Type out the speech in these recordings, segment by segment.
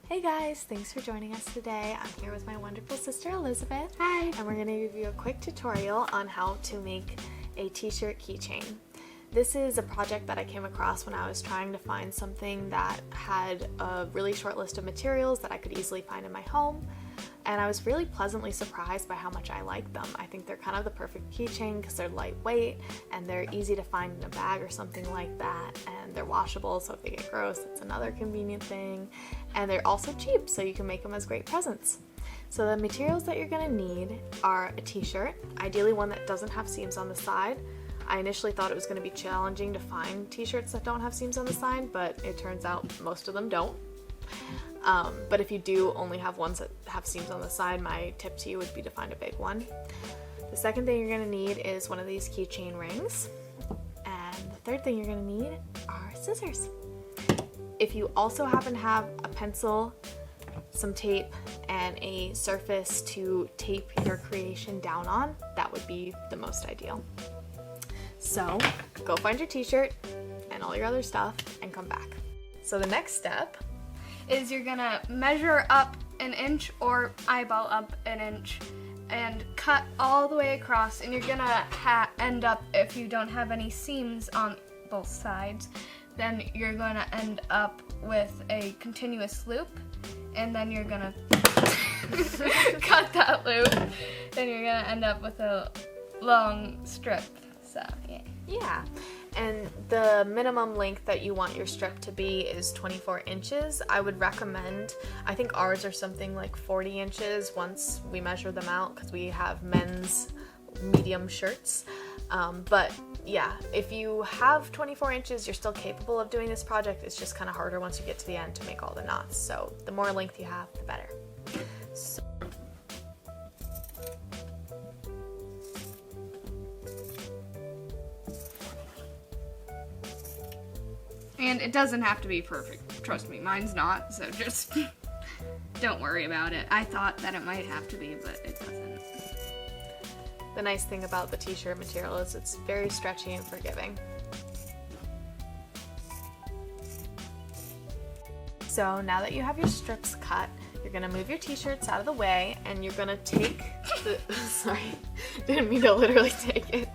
Hey guys, thanks for joining us today. I'm here with my wonderful sister Elizabeth. Hi. And we're going to give you a quick tutorial on how to make a t-shirt keychain. This is a project that I came across when I was trying to find something that had a really short list of materials that I could easily find in my home. And I was really pleasantly surprised by how much I like them. I think they're kind of the perfect keychain because they're lightweight and they're easy to find in a bag or something like that, and they're washable, so if they get gross, it's another convenient thing. And they're also cheap, so you can make them as great presents. So the materials that you're gonna need are a t-shirt, ideally one that doesn't have seams on the side. I initially thought it was gonna be challenging to find t-shirts that don't have seams on the side, but it turns out most of them don't. But if you do only have ones that have seams on the side, my tip to you would be to find a big one. The second thing you're going to need is one of these keychain rings. And the third thing you're going to need are scissors. If you also happen to have a pencil, some tape, and a surface to tape your creation down on, that would be the most ideal. So go find your t-shirt and all your other stuff and come back. So the next step is you're gonna measure up an inch or eyeball up an inch and cut all the way across, and you're gonna end up, if you don't have any seams on both sides, then you're gonna end up with a continuous loop, and then you're gonna cut that loop, then you're gonna end up with a long strip. So yeah. And the minimum length that you want your strip to be is 24 inches. I would recommend, I think ours are something like 40 inches once we measure them out because we have men's medium shirts. But yeah, if you have 24 inches, you're still capable of doing this project. It's just kind of harder once you get to the end to make all the knots. So the more length you have, the better. And it doesn't have to be perfect. Trust me, mine's not, so just don't worry about it. I thought that it might have to be, but it doesn't. The nice thing about the t-shirt material is it's very stretchy and forgiving. So now that you have your strips cut, you're gonna move your t-shirts out of the way and you're gonna take the, sorry, didn't mean to literally take it.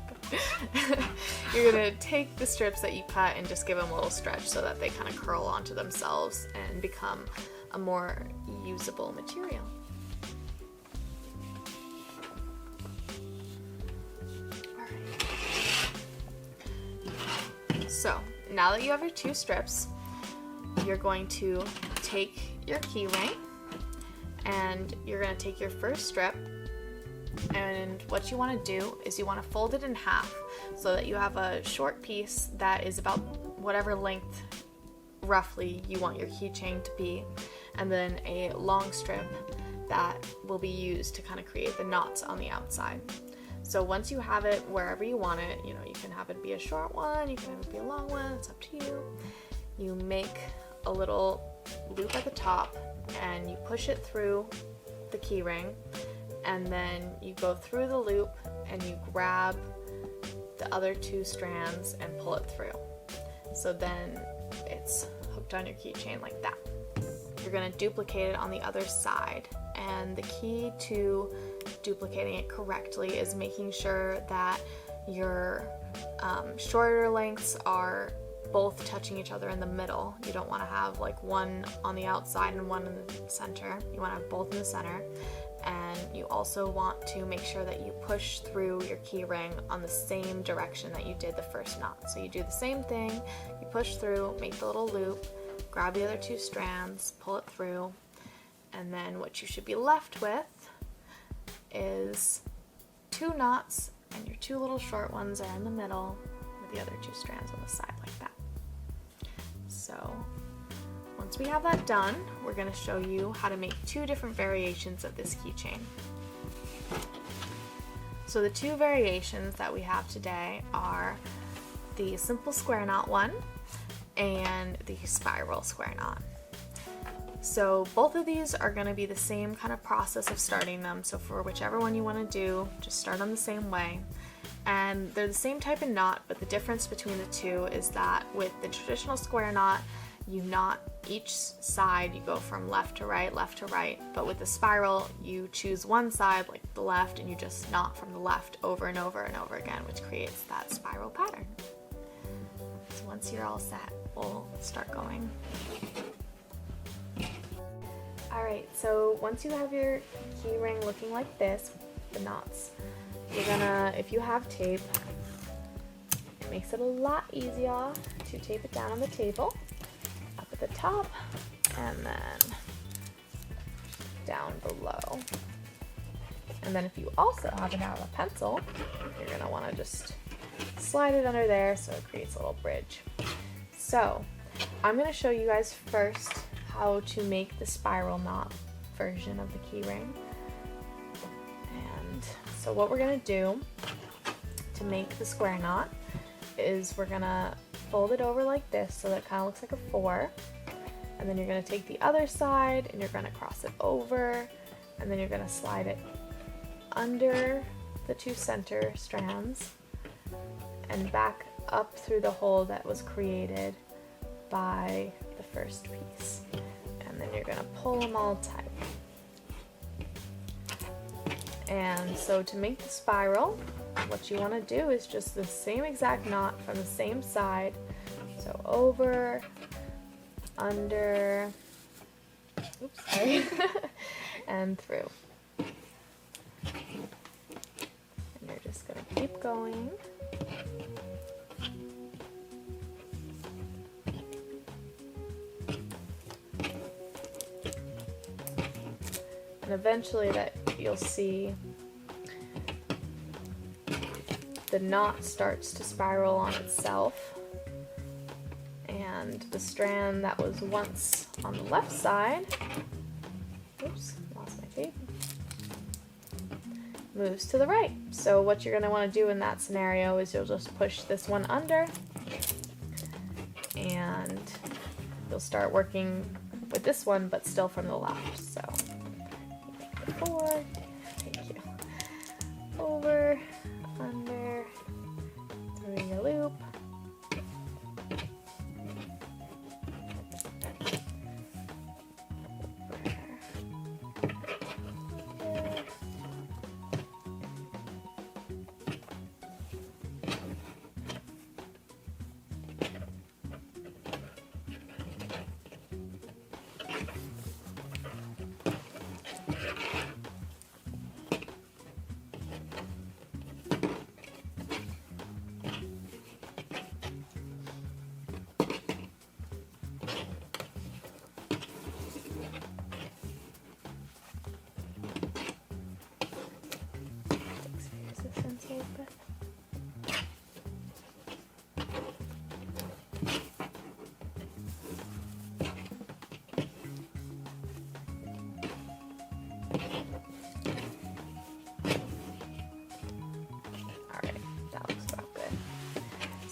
You're gonna take the strips that you cut and just give them a little stretch so that they kind of curl onto themselves and become a more usable material. Alright. So now that you have your two strips, you're going to take your key ring and you're gonna take your first strip, and what you want to do is you want to fold it in half so that you have a short piece that is about whatever length roughly you want your keychain to be, and then a long strip that will be used to kind of create the knots on the outside. So once you have it wherever you want it, you know, you can have it be a short one, you can have it be a long one, it's up to you. You make a little loop at the top and you push it through the key ring, and then you go through the loop and you grab the other two strands and pull it through. So then it's hooked on your keychain like that. You're going to duplicate it on the other side, and the key to duplicating it correctly is making sure that your shorter lengths are both touching each other in the middle. You don't want to have like one on the outside and one in the center. You want to have both in the center. And you also want to make sure that you push through your key ring on the same direction that you did the first knot. So you do the same thing, you push through, make the little loop, grab the other two strands, pull it through, and then what you should be left with is two knots, and your two little short ones are in the middle with the other two strands on the side like that. So once we have that done, we're going to show you how to make two different variations of this keychain. So the two variations that we have today are the simple square knot one and the spiral square knot. So both of these are going to be the same kind of process of starting them. So for whichever one you want to do, just start them the same way. And they're the same type of knot, but the difference between the two is that with the traditional square knot, you knot each side, you go from left to right, but with the spiral, you choose one side, like the left, and you just knot from the left over and over and over again, which creates that spiral pattern. So once you're all set, we'll start going. Alright, so once you have your key ring looking like this, the knots, you're gonna, if you have tape, it makes it a lot easier to tape it down on the table, up at the top, and then down below. And then if you also happen to have a pencil, you're gonna wanna just slide it under there so it creates a little bridge. So, I'm gonna show you guys first how to make the spiral knot version of the key ring. And so what we're gonna do to make the square knot is we're gonna fold it over like this so that it kind of looks like a 4, and then you're gonna take the other side and you're gonna cross it over, and then you're gonna slide it under the 2 center strands and back up through the hole that was created by the first piece. And then you're gonna pull them all tight. And so to make the spiral, what you wanna do is just the same exact knot from the same side. So over, under, oops, sorry, and through. And you're just gonna keep going. And eventually that you'll see the knot starts to spiral on itself, and the strand that was once on the left side, oops, lost my tape, moves to the right. So what you're going to want to do in that scenario is you'll just push this one under, and you'll start working with this one but still from the left. So 4, thank you, over, under, through your loop,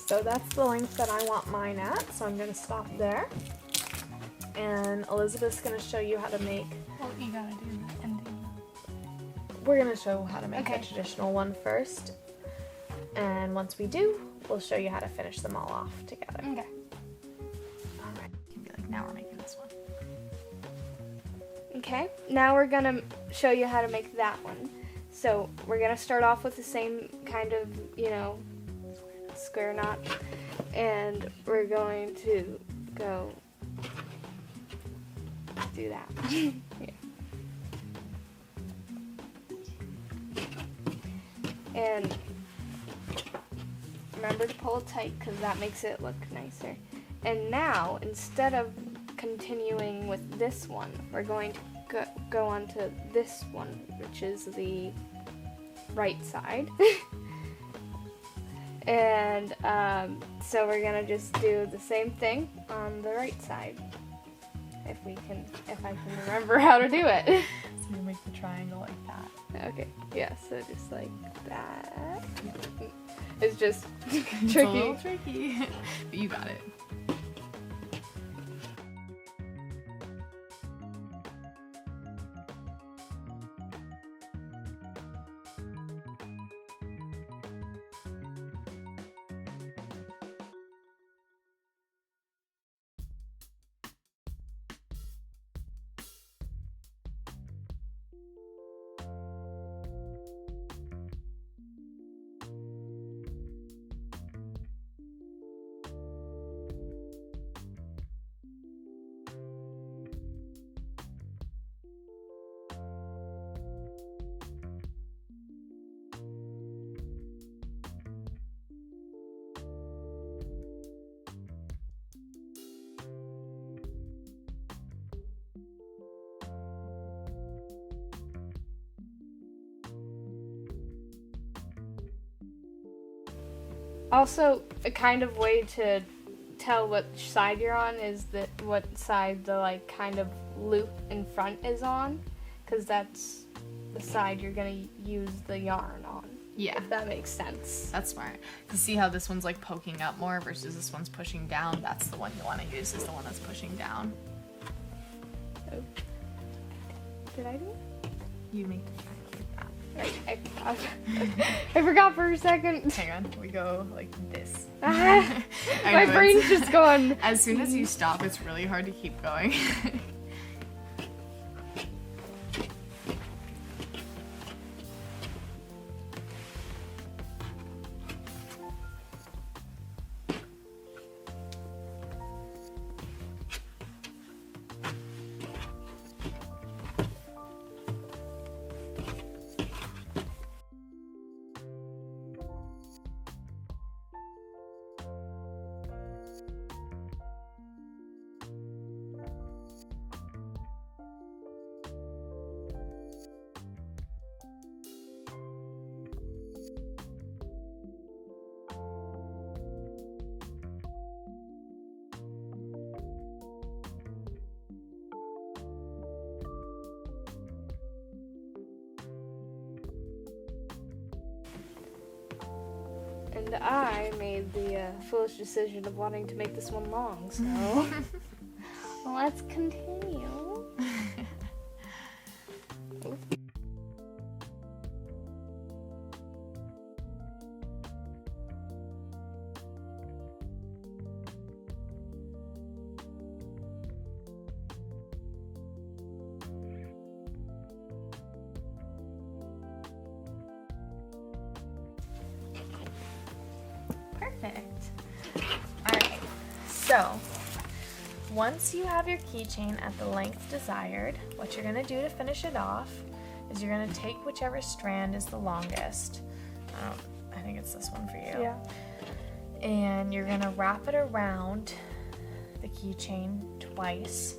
so that's the length that I want mine at, so I'm going to stop there. And Elizabeth's going to show you how to make... Well, you gotta do the ending. We're going to show how to make the traditional one first. And once we do, we'll show you how to finish them all off together. Okay. Alright. You can be like, now we're making this one. Okay, now we're gonna show you how to make that one. So we're gonna start off with the same kind of, square knot, and we're going to go do that. Yeah. And remember to pull it tight because that makes it look nicer. And now, instead of continuing with this one, we're going to go on to this one, which is the right side. And so we're gonna just do the same thing on the right side, if I can remember how to do it. So you make the triangle like that. Okay, yeah, so just like that. It's just tricky. It's a little tricky, but you got it. Also, a kind of way to tell which side you're on is that what side the like kind of loop in front is on, because that's the side you're gonna use the yarn on. Yeah. If that makes sense. That's smart. To see how this one's like poking up more versus this one's pushing down, that's the one you want to use, is the one that's pushing down. Oh. Did I do it? You make I forgot for a second. Hang on, we go like this. My I know, brain's it's- just going. As soon as you stop, it's really hard to keep going. And I made the foolish decision of wanting to make this one long, so let's continue. Perfect. Alright, so once you have your keychain at the length desired, what you're going to do to finish it off is you're going to take whichever strand is the longest. I think it's this one for you. Yeah. And you're going to wrap it around the keychain twice.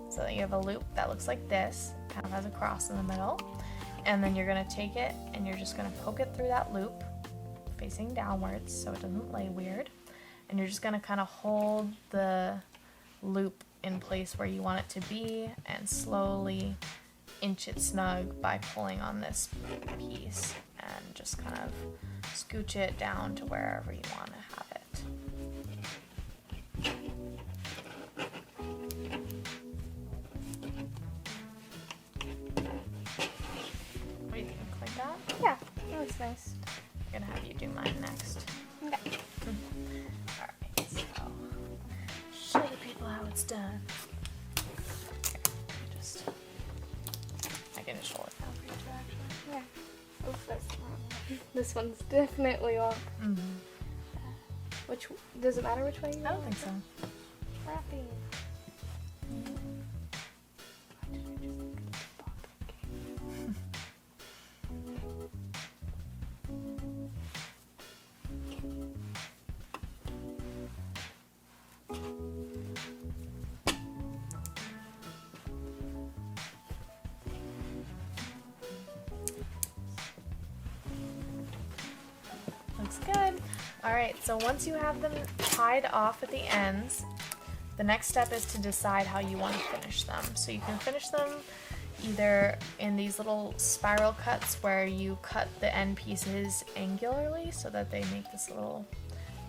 So that you have a loop that looks like this, kind of has a cross in the middle. And then you're going to take it and you're just going to poke it through that loop facing downwards so it doesn't lay weird. And you're just going to kind of hold the loop in place where you want it to be and slowly inch it snug by pulling on this piece and just kind of scooch it down to wherever you want to have it. What do you think? Like that? Yeah, that looks nice. I'm gonna have you do mine next. Okay. Alright, so show the people how it's done. Just I can just hold it down for you too, actually. Yeah. Oh, that's the wrong one. This one's definitely long. Which does it matter which way you go? I don't think so. Wrapping. Looks good. Alright, so once you have them tied off at the ends, the next step is to decide how you want to finish them. So you can finish them either in these little spiral cuts where you cut the end pieces angularly so that they make this little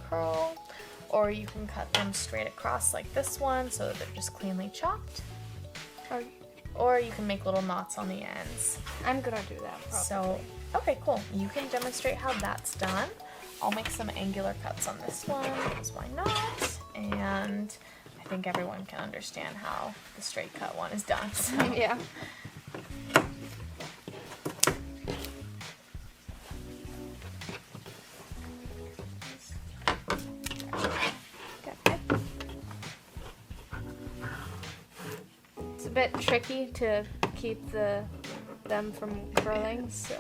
curl, or you can cut them straight across like this one so that they're just cleanly chopped, or you can make little knots on the ends. I'm gonna do that probably. So, okay, cool. You can demonstrate how that's done. I'll make some angular cuts on this one, because why not? And I think everyone can understand how the straight cut one is done. So. Yeah. It's a bit tricky to keep them from curling, so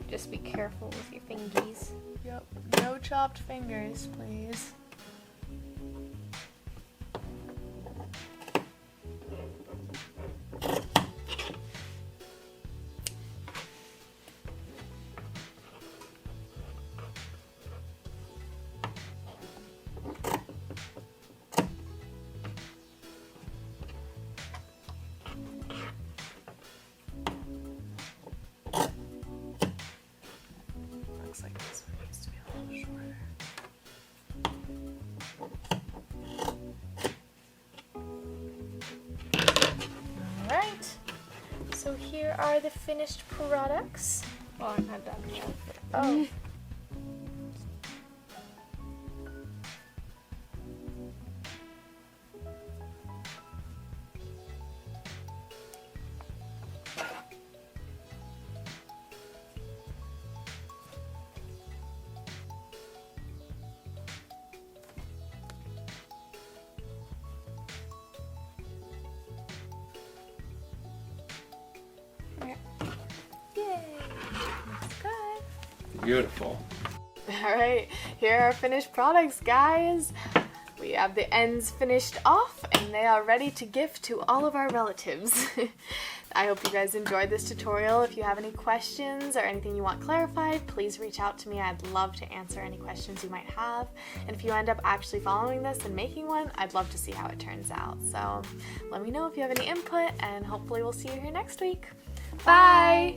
just be careful with your fingies. Yep. No chopped fingers, please. So here are the finished products. Well, I'm not done yet. Oh. Yay! Looks good. Beautiful. Alright, here are our finished products, guys. We have the ends finished off and they are ready to gift to all of our relatives. I hope you guys enjoyed this tutorial. If you have any questions or anything you want clarified, please reach out to me. I'd love to answer any questions you might have. And if you end up actually following this and making one, I'd love to see how it turns out. So let me know if you have any input, and hopefully we'll see you here next week. Bye!